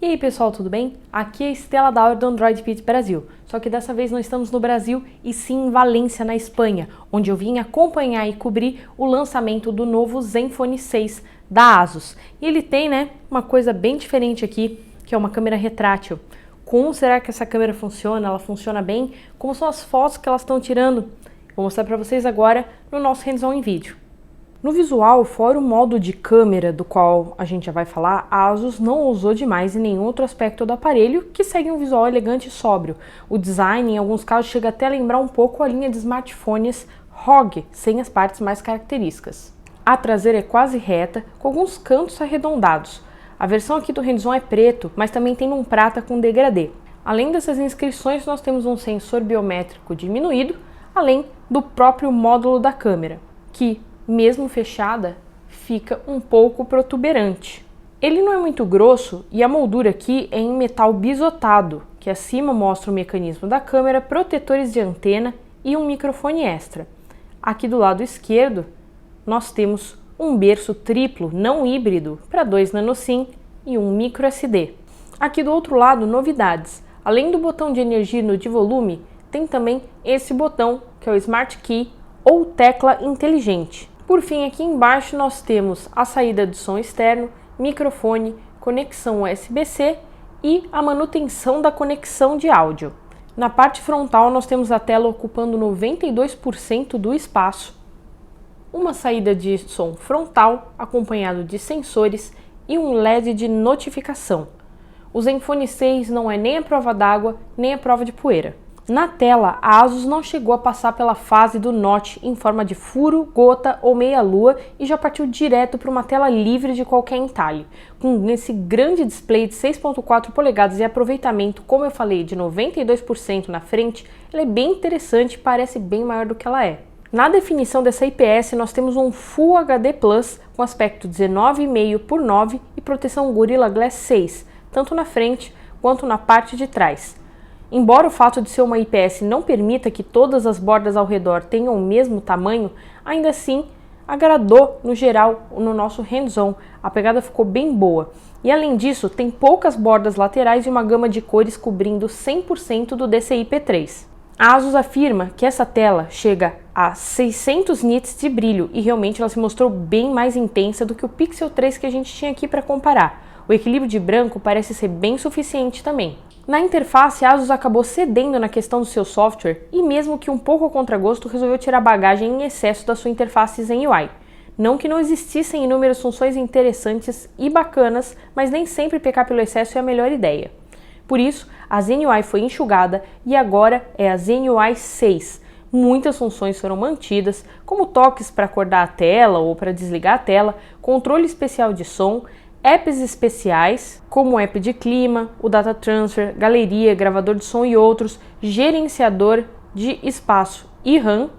E aí pessoal, tudo bem? Aqui é a Estela Dauer do Android Pit Brasil, só que dessa vez não estamos no Brasil e sim em Valência, na Espanha, onde eu vim acompanhar e cobrir o lançamento do novo Zenfone 6 da ASUS. E ele tem, uma coisa bem diferente aqui, que é uma câmera retrátil. Como será que essa câmera funciona? Ela funciona bem? Como são as fotos que elas estão tirando? Vou mostrar para vocês agora no nosso hands-on em vídeo. No visual, fora o modo de câmera do qual a gente já vai falar, a ASUS não ousou demais em nenhum outro aspecto do aparelho, que segue um visual elegante e sóbrio. O design, em alguns casos, chega até a lembrar um pouco a linha de smartphones ROG, sem as partes mais características. A traseira é quase reta, com alguns cantos arredondados. A versão aqui do hands-on é preto, mas também tem um prata com degradê. Além dessas inscrições, nós temos um sensor biométrico diminuído, além do próprio módulo da câmera, que, mesmo fechada, fica um pouco protuberante. Ele não é muito grosso e a moldura aqui é em metal bisotado, que acima mostra o mecanismo da câmera, protetores de antena e um microfone extra. Aqui do lado esquerdo, nós temos um berço triplo não híbrido para 2 nanoSIM e um micro SD. Aqui do outro lado, novidades. Além do botão de energia e no de volume, tem também esse botão, que é o Smart Key ou tecla inteligente. Por fim, aqui embaixo nós temos a saída de som externo, microfone, conexão USB-C e a manutenção da conexão de áudio. Na parte frontal nós temos a tela ocupando 92% do espaço, uma saída de som frontal acompanhado de sensores e um LED de notificação. O Zenfone 6 não é nem a prova d'água nem a prova de poeira. Na tela, a ASUS não chegou a passar pela fase do notch em forma de furo, gota ou meia-lua e já partiu direto para uma tela livre de qualquer entalhe. Com esse grande display de 6.4 polegadas e aproveitamento, como eu falei, de 92% na frente, ela é bem interessante e parece bem maior do que ela é. Na definição dessa IPS, nós temos um Full HD Plus com aspecto 19,5 por 9 e proteção Gorilla Glass 6, tanto na frente quanto na parte de trás. Embora o fato de ser uma IPS não permita que todas as bordas ao redor tenham o mesmo tamanho, ainda assim agradou no geral no nosso hands-on, a pegada ficou bem boa. E além disso, tem poucas bordas laterais e uma gama de cores cobrindo 100% do DCI-P3. A ASUS afirma que essa tela chega a 600 nits de brilho e realmente ela se mostrou bem mais intensa do que o Pixel 3 que a gente tinha aqui para comparar. O equilíbrio de branco parece ser bem suficiente também. Na interface, a ASUS acabou cedendo na questão do seu software e mesmo que um pouco a contragosto resolveu tirar bagagem em excesso da sua interface ZenUI. Não que não existissem inúmeras funções interessantes e bacanas, mas nem sempre pecar pelo excesso é a melhor ideia. Por isso, a ZenUI foi enxugada e agora é a ZenUI 6. Muitas funções foram mantidas, como toques para acordar a tela ou para desligar a tela, controle especial de som, apps especiais, como o app de clima, o Data Transfer, galeria, gravador de som e outros, gerenciador de espaço e RAM,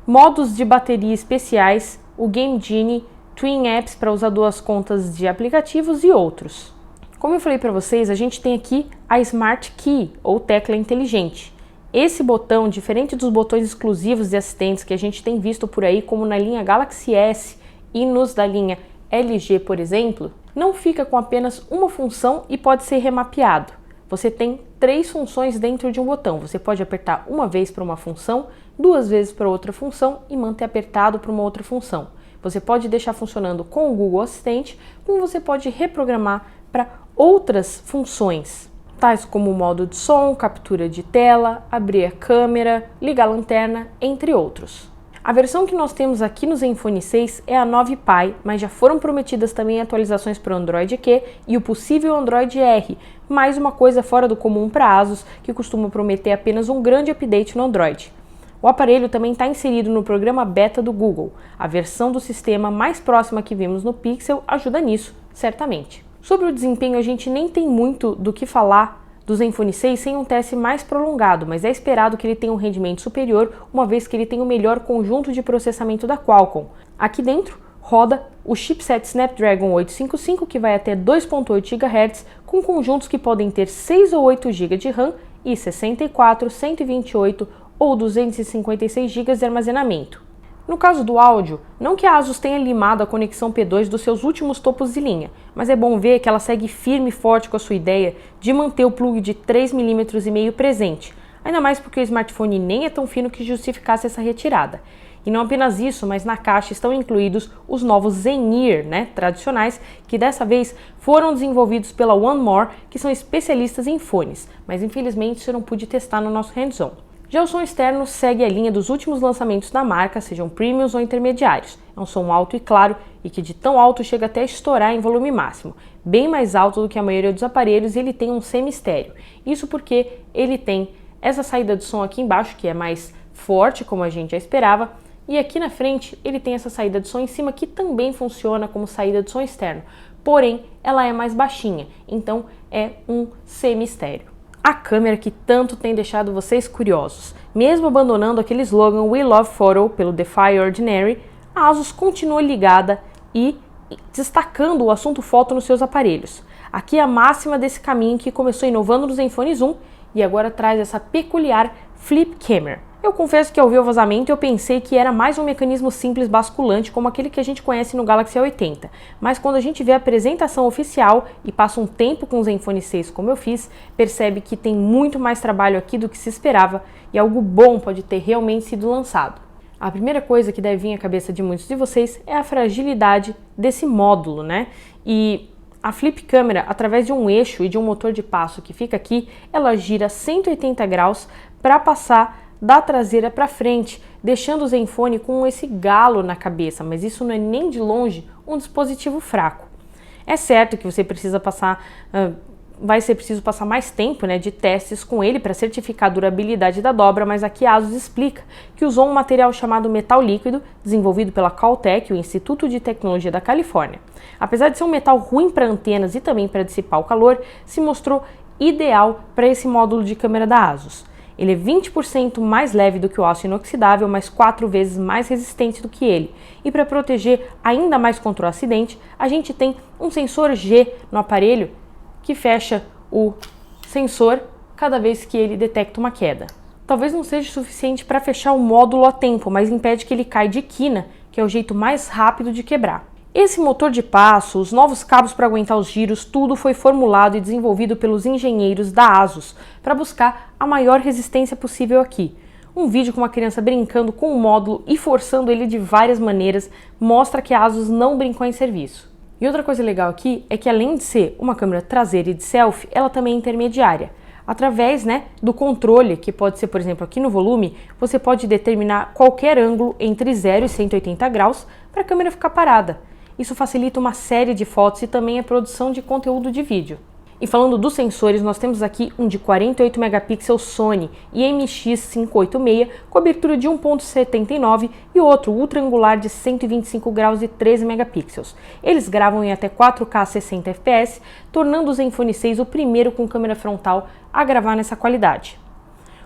modos de bateria especiais, o Game Genie, Twin Apps para usar 2 contas de aplicativos e outros. Como eu falei para vocês, a gente tem aqui a Smart Key, ou tecla inteligente. Esse botão, diferente dos botões exclusivos de assistentes que a gente tem visto por aí, como na linha Galaxy S e nos da linha LG, por exemplo, não fica com apenas uma função e pode ser remapeado. Você tem 3 funções dentro de um botão. Você pode apertar uma vez para uma função, 2 vezes para outra função e manter apertado para uma outra função. Você pode deixar funcionando com o Google Assistente, como você pode reprogramar para outras funções, tais como o modo de som, captura de tela, abrir a câmera, ligar a lanterna, entre outros. A versão que nós temos aqui no Zenfone 6 é a 9 Pie, mas já foram prometidas também atualizações para o Android Q e o possível Android R, mais uma coisa fora do comum para a ASUS, que costuma prometer apenas um grande update no Android. O aparelho também está inserido no programa beta do Google. A versão do sistema mais próxima que vimos no Pixel ajuda nisso, certamente. Sobre o desempenho, a gente nem tem muito do que falar do Zenfone 6 sem um teste mais prolongado, mas é esperado que ele tenha um rendimento superior, uma vez que ele tem o melhor conjunto de processamento da Qualcomm. Aqui dentro roda o chipset Snapdragon 855, que vai até 2.8 GHz, com conjuntos que podem ter 6 ou 8 GB de RAM e 64, 128 ou 256 GB de armazenamento. No caso do áudio, não que a ASUS tenha limado a conexão P2 dos seus últimos topos de linha, mas é bom ver que ela segue firme e forte com a sua ideia de manter o plug de 3,5 mm presente, ainda mais porque o smartphone nem é tão fino que justificasse essa retirada. E não apenas isso, mas na caixa estão incluídos os novos Zen-Ear, tradicionais, que dessa vez foram desenvolvidos pela One More, que são especialistas em fones, mas infelizmente eu não pude testar no nosso hands-on. Já o som externo segue a linha dos últimos lançamentos da marca, sejam premiums ou intermediários. É um som alto e claro e que de tão alto chega até a estourar em volume máximo, bem mais alto do que a maioria dos aparelhos, e ele tem um semi-estéreo. Isso porque ele tem essa saída de som aqui embaixo, que é mais forte, como a gente já esperava, e aqui na frente ele tem essa saída de som em cima que também funciona como saída de som externo, porém ela é mais baixinha, então é um semi-estéreo. A câmera que tanto tem deixado vocês curiosos. Mesmo abandonando aquele slogan We Love Photo pelo Defy Ordinary, a ASUS continua ligada e destacando o assunto foto nos seus aparelhos. Aqui é a máxima desse caminho que começou inovando no Zenfone Zoom e agora traz essa peculiar Flip Camera. Eu confesso que ao ver o vazamento eu pensei que era mais um mecanismo simples basculante como aquele que a gente conhece no Galaxy A80, mas quando a gente vê a apresentação oficial e passa um tempo com o Zenfone 6 como eu fiz, percebe que tem muito mais trabalho aqui do que se esperava e algo bom pode ter realmente sido lançado. A primeira coisa que deve vir à cabeça de muitos de vocês é a fragilidade desse módulo, E a Flip Camera, através de um eixo e de um motor de passo que fica aqui, ela gira 180 graus para passar da traseira para frente, deixando o Zenfone com esse galo na cabeça, mas isso não é nem de longe um dispositivo fraco. É certo que você precisa vai ser preciso passar mais tempo de testes com ele para certificar a durabilidade da dobra, mas aqui a ASUS explica que usou um material chamado metal líquido, desenvolvido pela Caltech, o Instituto de Tecnologia da Califórnia. Apesar de ser um metal ruim para antenas e também para dissipar o calor, se mostrou ideal para esse módulo de câmera da ASUS. Ele é 20% mais leve do que o aço inoxidável, mas 4 vezes mais resistente do que ele. E para proteger ainda mais contra o acidente, a gente tem um sensor G no aparelho que fecha o sensor cada vez que ele detecta uma queda. Talvez não seja suficiente para fechar o módulo a tempo, mas impede que ele caia de quina, que é o jeito mais rápido de quebrar. Esse motor de passo, os novos cabos para aguentar os giros, tudo foi formulado e desenvolvido pelos engenheiros da ASUS para buscar a maior resistência possível aqui. Um vídeo com uma criança brincando com o módulo e forçando ele de várias maneiras mostra que a ASUS não brincou em serviço. E outra coisa legal aqui é que além de ser uma câmera traseira e de selfie, ela também é intermediária. Através do controle, que pode ser, por exemplo, aqui no volume, você pode determinar qualquer ângulo entre 0 e 180 graus para a câmera ficar parada. Isso facilita uma série de fotos e também a produção de conteúdo de vídeo. E falando dos sensores, nós temos aqui um de 48 megapixels Sony IMX586 com abertura de 1.79 e outro ultra angular de 125 graus e 13 megapixels. Eles gravam em até 4K 60 fps, tornando o Zenfone 6 o primeiro com câmera frontal a gravar nessa qualidade.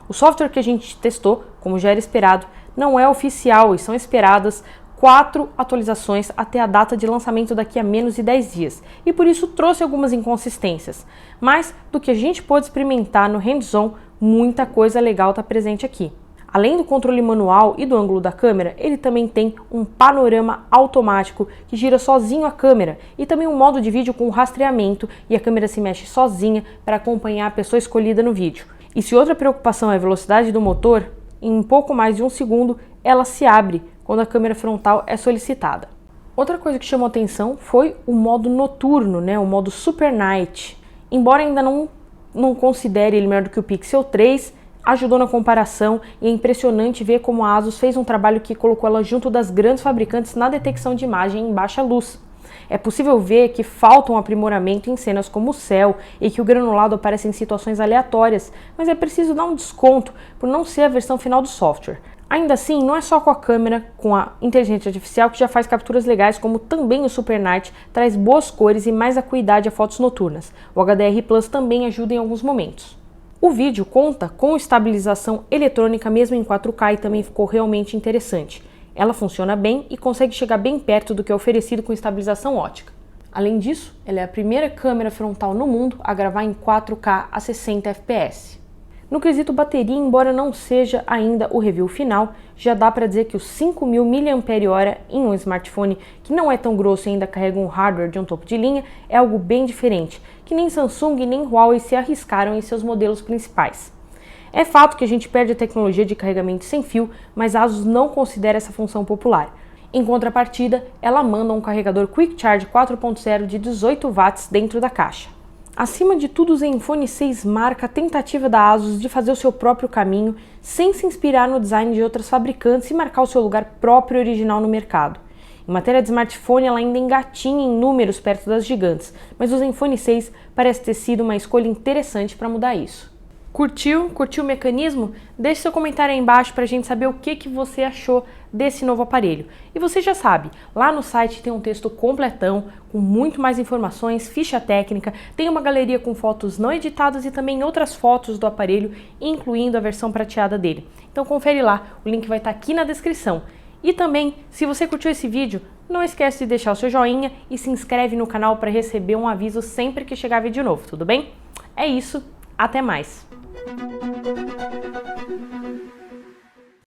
O software que a gente testou, como já era esperado, não é oficial e são esperadas 4 atualizações até a data de lançamento daqui a menos de 10 dias, e por isso trouxe algumas inconsistências, mas do que a gente pôde experimentar no hands-on, muita coisa legal está presente aqui. Além do controle manual e do ângulo da câmera, ele também tem um panorama automático que gira sozinho a câmera e também um modo de vídeo com rastreamento e a câmera se mexe sozinha para acompanhar a pessoa escolhida no vídeo. E se outra preocupação é a velocidade do motor, em um pouco mais de 1 segundo ela se abre quando a câmera frontal é solicitada. Outra coisa que chamou atenção foi o modo noturno, o modo Super Night. Embora ainda não considere ele melhor do que o Pixel 3, ajudou na comparação e é impressionante ver como a ASUS fez um trabalho que colocou ela junto das grandes fabricantes na detecção de imagem em baixa luz. É possível ver que falta um aprimoramento em cenas como o céu e que o granulado aparece em situações aleatórias, mas é preciso dar um desconto por não ser a versão final do software. Ainda assim, não é só com a câmera, com a inteligência artificial que já faz capturas legais, como também o Super Night traz boas cores e mais acuidade a fotos noturnas. O HDR Plus também ajuda em alguns momentos. O vídeo conta com estabilização eletrônica mesmo em 4K e também ficou realmente interessante. Ela funciona bem e consegue chegar bem perto do que é oferecido com estabilização ótica. Além disso, ela é a primeira câmera frontal no mundo a gravar em 4K a 60 fps. No quesito bateria, embora não seja ainda o review final, já dá para dizer que os 5.000 mAh em um smartphone que não é tão grosso e ainda carrega um hardware de um topo de linha é algo bem diferente, que nem Samsung nem Huawei se arriscaram em seus modelos principais. É fato que a gente perde a tecnologia de carregamento sem fio, mas a ASUS não considera essa função popular. Em contrapartida, ela manda um carregador Quick Charge 4.0 de 18 watts dentro da caixa. Acima de tudo, o Zenfone 6 marca a tentativa da ASUS de fazer o seu próprio caminho, sem se inspirar no design de outras fabricantes e marcar o seu lugar próprio e original no mercado. Em matéria de smartphone, ela ainda engatinha em números perto das gigantes, mas o Zenfone 6 parece ter sido uma escolha interessante para mudar isso. Curtiu o mecanismo? Deixe seu comentário aí embaixo para a gente saber o que você achou desse novo aparelho. E você já sabe, lá no site tem um texto completão, com muito mais informações, ficha técnica, tem uma galeria com fotos não editadas e também outras fotos do aparelho, incluindo a versão prateada dele. Então confere lá, o link vai estar aqui na descrição. E também, se você curtiu esse vídeo, não esquece de deixar o seu joinha e se inscreve no canal para receber um aviso sempre que chegar vídeo novo, tudo bem? É isso, até mais!